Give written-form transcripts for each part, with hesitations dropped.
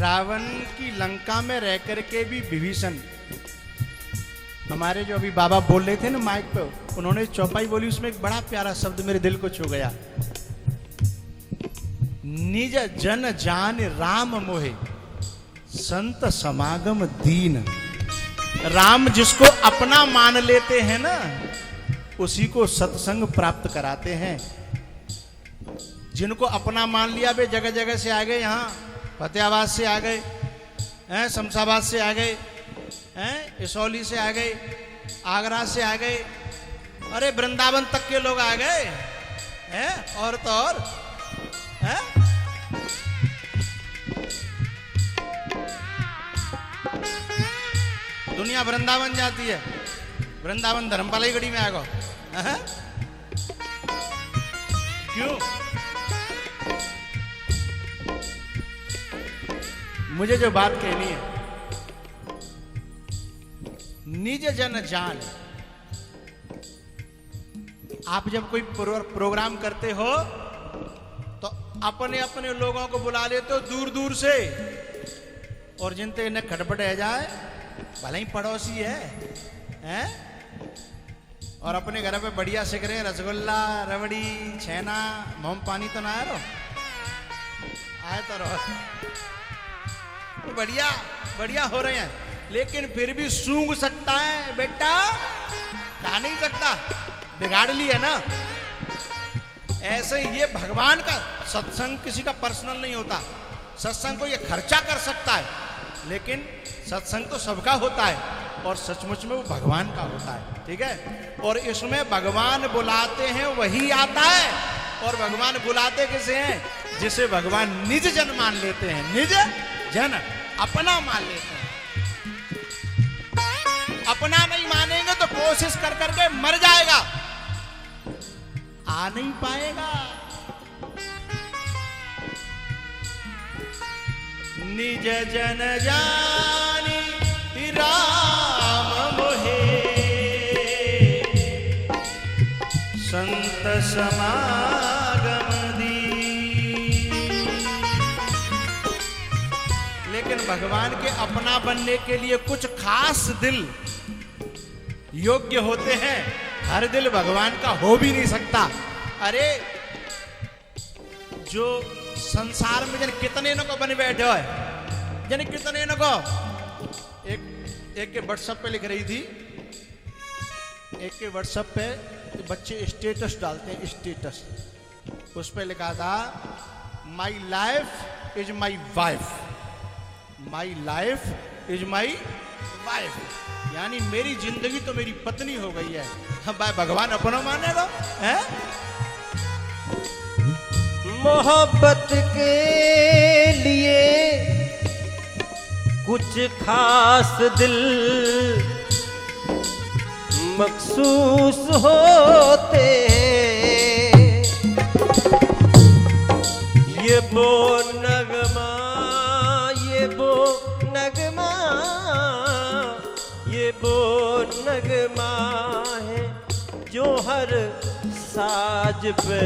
रावण की लंका में रह करके भी विभीषण, हमारे जो अभी बाबा बोल रहे थे ना माइक पे, उन्होंने चौपाई बोली, उसमें एक बड़ा प्यारा शब्द मेरे दिल को छू गया। निज जन जान राम मोहे संत समागम दीन। राम जिसको अपना मान लेते हैं ना, उसी को सत्संग प्राप्त कराते हैं। जिनको अपना मान लिया, वे जगह जगह से आ गए, यहाँ फतेहाबाद से आ गए हैं, शमशाबाद से आ गए हैं, इसौली से आ गए, आगरा से आ गए, अरे वृंदावन तक के लोग आ गए हैं, और तो और हैं? दुनिया वृंदावन जाती है, वृंदावन धर्मपाल गढ़ी में आ गो। क्यों? मुझे जो बात कहनी है, निज जन जान। आप जब कोई प्रोग्राम करते हो तो अपने अपने लोगों को बुला लेते हो दूर दूर से, और जिनते इन्हें खटपट रह जाए, भले ही पड़ोसी है? और अपने घर पे बढ़िया सिक रहे हैं, रसगुल्ला, रबड़ी, छेना, मोम पानी तो ना आए रो, आए तो रो, बढ़िया बढ़िया हो रहे हैं, लेकिन फिर भी सूंघ सकता है बेटा, खा नहीं सकता, बिगाड़ ली है ना। ऐसे ही ये भगवान का सत्संग किसी का पर्सनल नहीं होता। सत्संग को ये खर्चा कर सकता है, लेकिन सत्संग तो सबका होता है, और सचमुच में वो भगवान का होता है। ठीक है? और इसमें भगवान बुलाते हैं वही आता है, और भगवान बुलाते किसे हैं? जिसे भगवान निज जन मान लेते हैं। निज जन, अपना मान लेते हैं। अपना नहीं मानेंगे तो कोशिश कर करके मर जाएगा, आ नहीं पाएगा। निज जन जानी राम मोहे संत समागम दी। लेकिन भगवान के अपना बनने के लिए कुछ खास दिल योग्य होते हैं। हर दिल भगवान का हो भी नहीं सकता। अरे जो संसार में जन कितने न को बन बैठे हो, जन कितने न को, एक के व्हाट्सएप पे लिख रही थी, एक के व्हाट्सएप पे बच्चे स्टेटस डालते हैं, स्टेटस, उस पे लिखा था my life is my wife, my life is my wife, यानी मेरी जिंदगी तो मेरी पत्नी हो गई है। हम भाई भगवान अपना मानेगा है? मोहब्बत के लिए कुछ खास दिल मखसूस होते हैं। ये वो नगमा, ये वो नगमा, ये वो नगमा है जो हर साज पे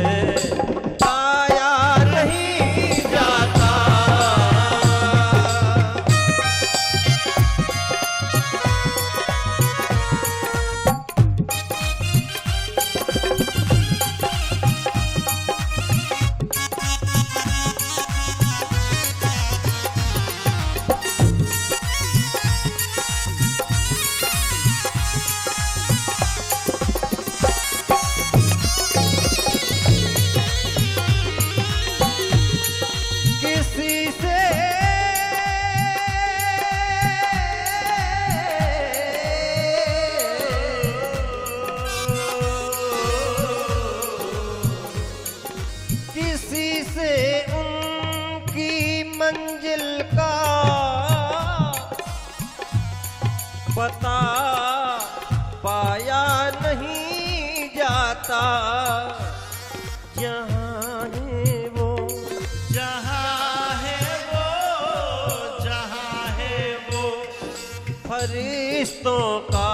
पाया नहीं जाता। पता पाया नहीं जाता। जहाँ है वो, जहाँ है वो, जहाँ है वो फरिश्तों का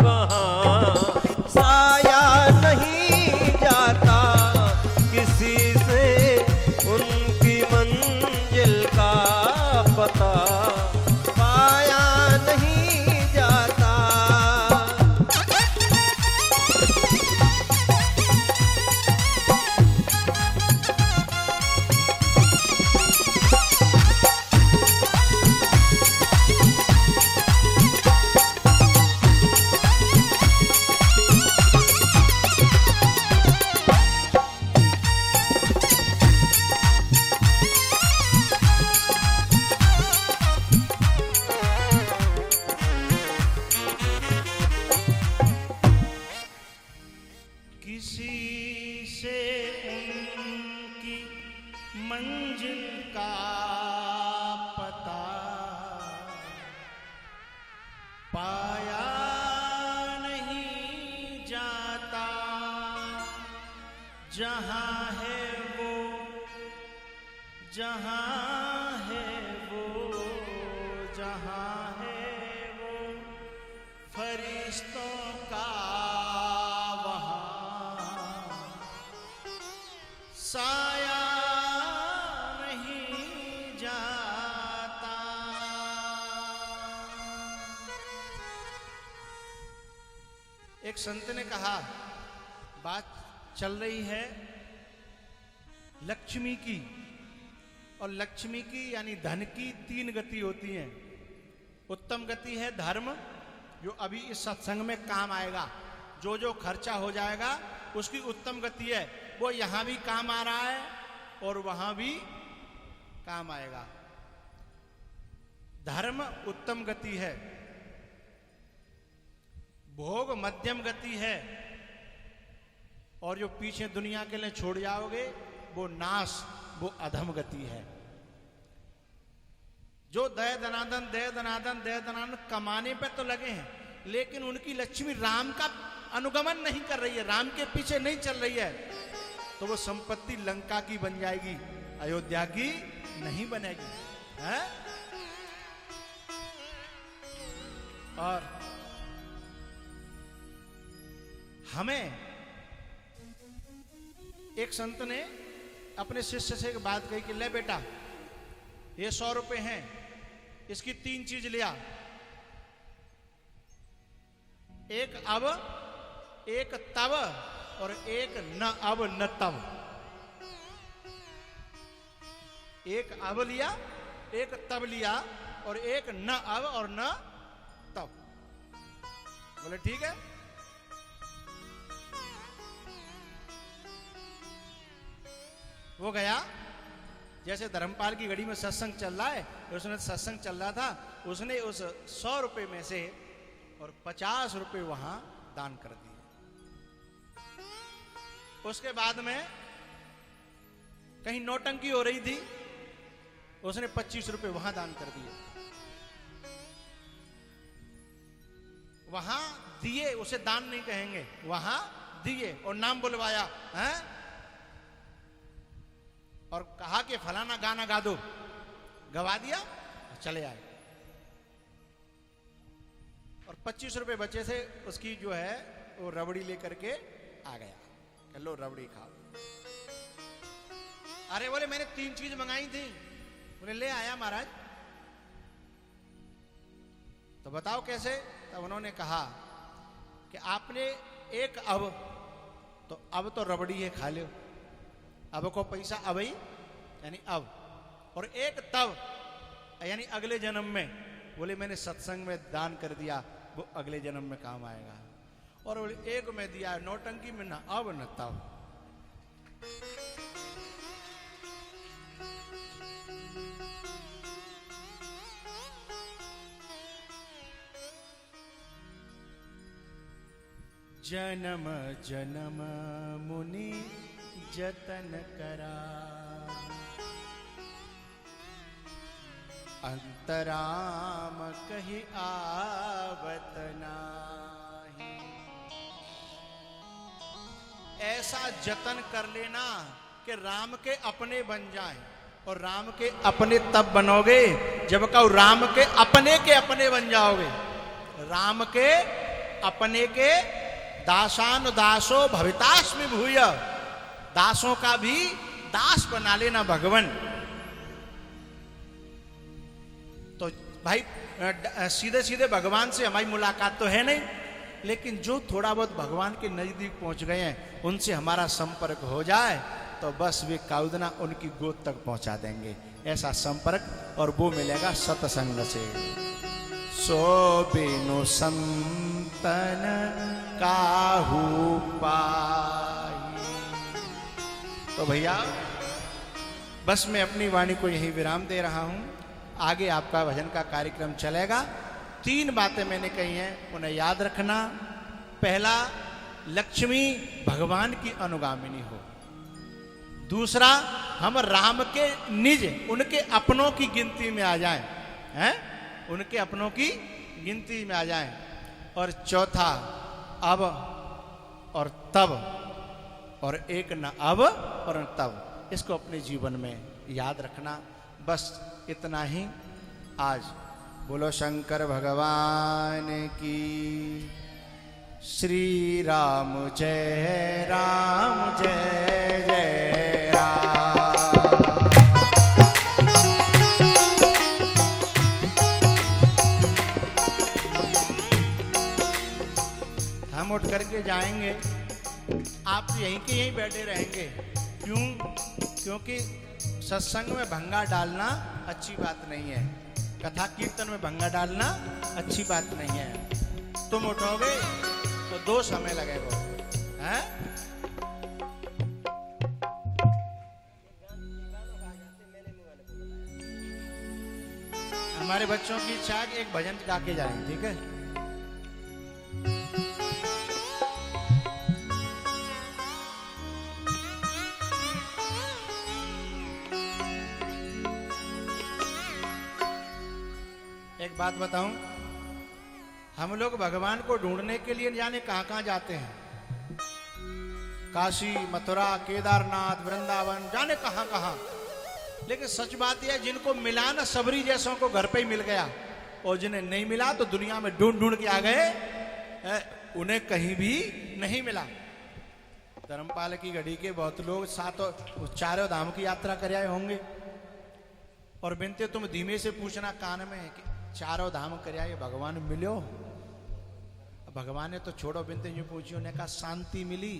वहाँ साया नहीं जाता। किसी से उनकी मंजिल का जहां है वो, जहां है वो, जहां है वो फरिश्तों का वहां साया नहीं जाता। एक संत ने कहा, बात चल रही है लक्ष्मी की, और लक्ष्मी की यानी धन की 3 गति होती हैं। उत्तम गति है धर्म, जो अभी इस सत्संग में काम आएगा। जो जो खर्चा हो जाएगा उसकी उत्तम गति है, वो यहां भी काम आ रहा है और वहां भी काम आएगा। धर्म उत्तम गति है, भोग मध्यम गति है, और जो पीछे दुनिया के लिए छोड़ जाओगे वो नाश, वो अधम गति है। जो दया दनादन दया दनादन दया दनादन कमाने पे तो लगे हैं, लेकिन उनकी लक्ष्मी राम का अनुगमन नहीं कर रही है, राम के पीछे नहीं चल रही है, तो वो संपत्ति लंका की बन जाएगी, अयोध्या की नहीं बनेगी है? और हमें एक संत ने अपने शिष्य से एक बात कही कि ले बेटा, ये 100 रुपए हैं, इसकी 3 चीज लिया, एक अब, एक तब, और एक न अब न तब। एक अब लिया, एक तब लिया, और एक न अब और न तब। बोले ठीक है। वो गया, जैसे धर्मपाल की घड़ी में सत्संग चल रहा है, उसने सत्संग चल रहा था, उसने उस 100 रुपए में से और 50 रुपए वहां दान कर दिए। उसके बाद में कहीं नौटंकी हो रही थी, उसने 25 रुपए वहां दान कर दिए। वहां दिए, उसे दान नहीं कहेंगे, वहां दिए और नाम बुलवाया है, और कहा कि फलाना गाना गा दो, गवा दिया, चले आए। और 25 रुपए बचे से उसकी जो है वो रबड़ी लेकर के आ गया, लो रबड़ी खाओ। अरे बोले मैंने 3 चीज मंगाई थी। बोले ले आया महाराज। तो बताओ कैसे? तब उन्होंने कहा कि आपने एक अब तो रबड़ी है, खा लो, अब को पैसा अबई यानी अब, और एक तब यानी अगले जन्म में। बोले मैंने सत्संग में दान कर दिया, वो अगले जन्म में काम आएगा। और बोले एक में दिया, नौटंकी में ना अब न तब। जन्म जन्म मुनि जतन करा, अंतराम कही आवत नाही। ऐसा जतन कर लेना कि राम के अपने बन जाएं, और राम के अपने तब बनोगे जब कहो राम के अपने बन जाओगे। राम के अपने के दासान दासो भवितास्मि भूय, दासों का भी दास बना लेना भगवान। तो भाई सीधे सीधे भगवान से हमारी मुलाकात तो है नहीं, लेकिन जो थोड़ा बहुत भगवान के नजदीक पहुंच गए हैं, उनसे हमारा संपर्क हो जाए तो बस वे काउदना उनकी गोद तक पहुंचा देंगे। ऐसा संपर्क, और वो मिलेगा सत्संग से। सो बिनु संतन काहू पाई। तो भैया बस मैं अपनी वाणी को यही विराम दे रहा हूं। आगे आपका भजन का कार्यक्रम चलेगा। 3 बातें मैंने कही हैं, उन्हें याद रखना। पहला, लक्ष्मी भगवान की अनुगामिनी हो। दूसरा, हम राम के निज, उनके अपनों की गिनती में आ जाएं, हैं? उनके अपनों की गिनती में आ जाएं। और चौथा, अब और तब और एक न अब और न तब। इसको अपने जीवन में याद रखना। बस इतना ही आज। बोलो शंकर भगवान की। श्री राम जय जय राम। हम उठ करके जाएंगे, आप यहीं के यहीं बैठे रहेंगे। क्यों? क्योंकि सत्संग में भंगा डालना अच्छी बात नहीं है। कथा कीर्तन में भंगा डालना अच्छी बात नहीं है। तुम उठोगे तो 2 समय लगेगा, हैं? हमारे बच्चों की इच्छा है कि एक भजन गा के जाएं, ठीक है? एक बात बताऊं, हम लोग भगवान को ढूंढने के लिए जाने कहां कहां जाते हैं। काशी, मथुरा, केदारनाथ, वृंदावन, जाने कहां कहां। लेकिन सच बात यह है, जिनको मिला ना सबरी जैसों को घर पे ही मिल गया, और जिन्हें नहीं मिला तो दुनिया में ढूंढ ढूंढ के आ गए, उन्हें कहीं भी नहीं मिला। धर्मपाल की घड़ी के बहुत लोग 7 चारों धाम की यात्रा कर आए होंगे, और बिनते तुम धीमे से पूछना कान में कि 4 धाम कर आए, भगवान मिलो? भगवान ने तो छोड़ो, बिनते यूं पूछी, उन्हें कहा शांति मिली?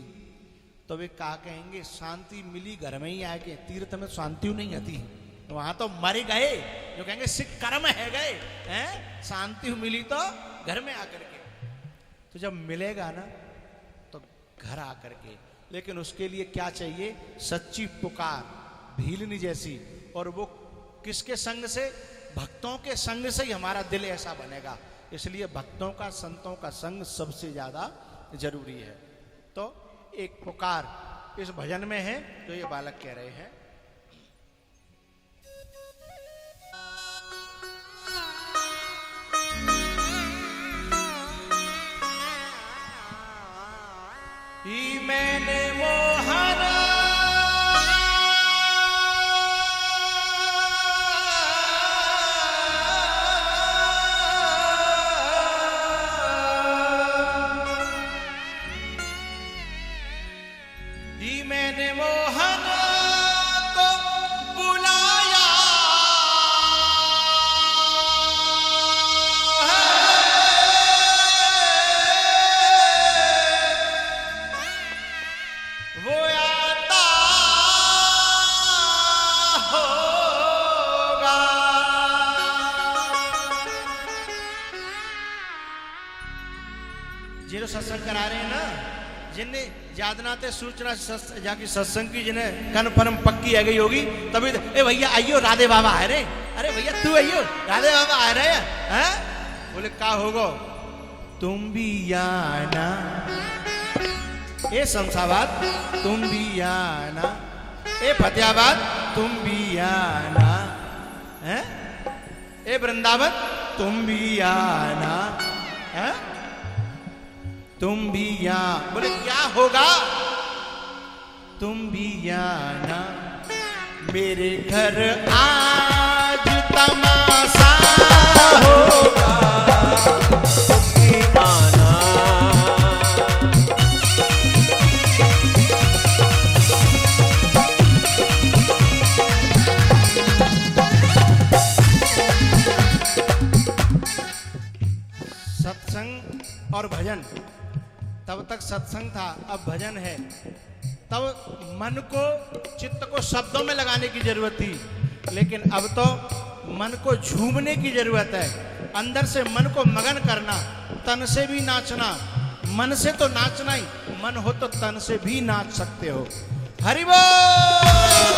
तो वे कहा कहेंगे शांति मिली घर में ही आके, तीर्थ में शांति नहीं आती, वहां तो मर गए। जो कहेंगे सिख कर्म है गए हैं, शांति मिली तो घर में आकर के। तो जब मिलेगा ना तो घर आकर के, लेकिन उसके लिए क्या चाहिए? सच्ची पुकार, भीलनी जैसी। और वो किसके संग से? भक्तों के संग से ही हमारा दिल ऐसा बनेगा। इसलिए भक्तों का, संतों का संग सबसे ज्यादा जरूरी है। तो एक पुकार इस भजन में है जो ये बालक कह रहे हैं। ही मैंने वो हरा सत्संग करा रहे हैं ना, जिन्हें यादनाते सूचना जाकी सत्संग की जिन्हें कन्फर्म पक्की आ गई होगी, तभी तो, ए भैया आइयो राधे बाबा आ रहे। अरे भैया तू आइयो राधे बाबा आ रहे हैं। बोले का होगो? तुम भी आना, ए शमशाबाद तुम भी आना, ए फतेहाबाद तुम भी आना, हैं? ए वृंदावन तुम भी आना, हैं? तुम भी यहाँ। बोले क्या होगा? तुम भी आना मेरे घर, आज तमाशा होगा, तुम भी आना। सत्संग और भजन, तब तक सत्संग था, अब भजन है। तब मन को, चित्त को शब्दों में लगाने की जरूरत थी, लेकिन अब तो मन को झूमने की जरूरत है। अंदर से मन को मगन करना, तन से भी नाचना। मन से तो नाचना ही, मन हो तो तन से भी नाच सकते हो। हरि बोल।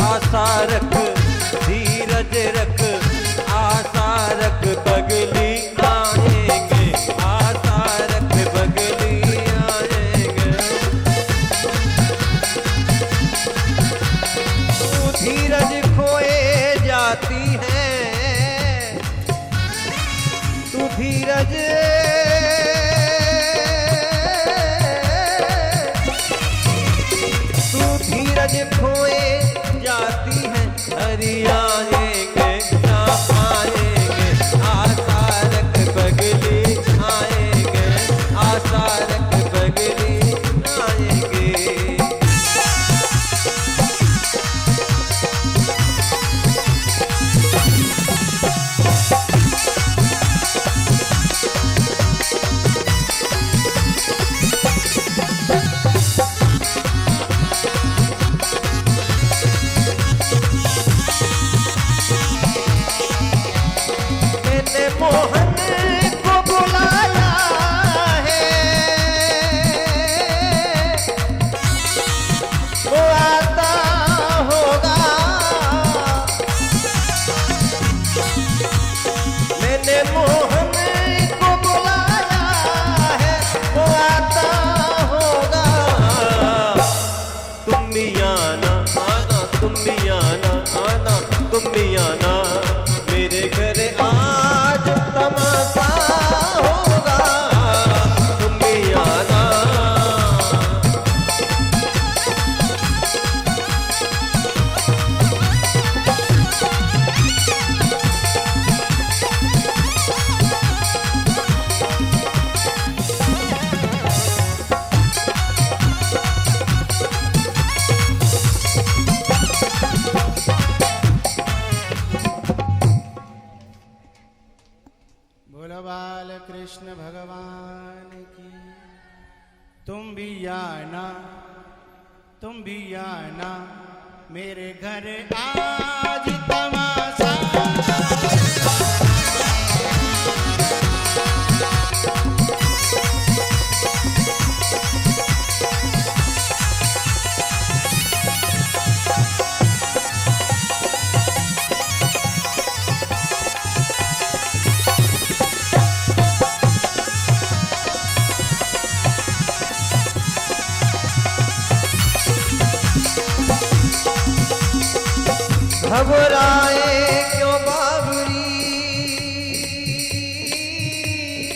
आशा रख धीरज रख आशा रख बगली आएंगे आशा रख बगली आएंगे तू धीरज खोए जाती है तू धीरज खोए जाती है हरि आएंगे ना पाएंगे आशा रख बगली आएंगे आशा रख बगली आएंगे मोहन को बुलाया है वो आता होगा मैंने मोहन को बुलाया है वो आता होगा तुम भी आना आना तुम भी आना आना तुम भी आना मेरे घर आज तमाशा होगा तुम भी आना बोलो बाल कृष्ण भगवान की तुम भी आना मेरे घर आज तमाशा घबराए